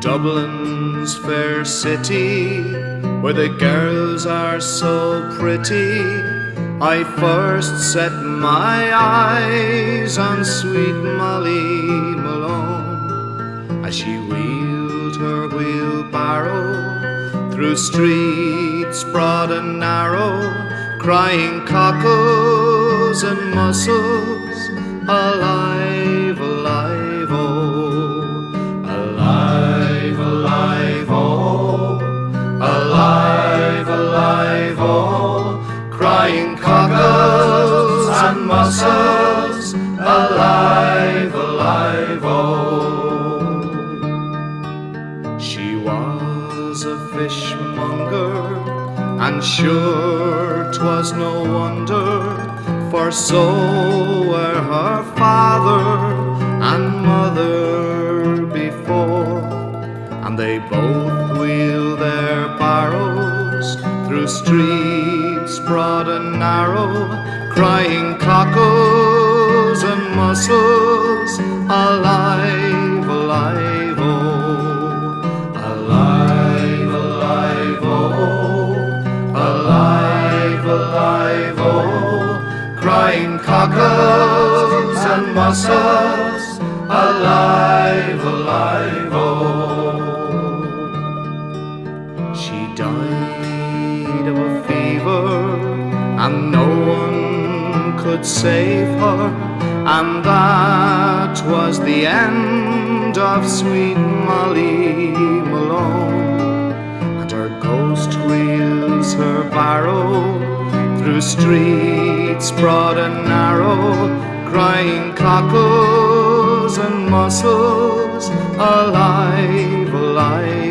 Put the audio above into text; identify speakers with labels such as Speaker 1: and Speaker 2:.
Speaker 1: Dublin's fair city, where the girls are so pretty, I first set my eyes on sweet Molly Malone, as she wheeled her wheelbarrow through streets broad and narrow, crying cockles and mussels, alive, alive, oh, alive, alive, oh, alive, alive, oh, crying cockles and mussels, alive, alive, oh. She was a fishmonger, and sure 'twas no wonder, for so were her father and mother before, and they both wheeled their barrows through streets broad and narrow, crying cockles and mussels, alive, alive, oh, alive, alive, oh, alive, alive, oh, crying cockles and mussels, alive, alive, oh. She died of a fever, and no one could save her, and that was the end of sweet Molly Malone. And her ghost wheels her barrow through streets broad and narrow, crying cockles and mussels, alive, alive,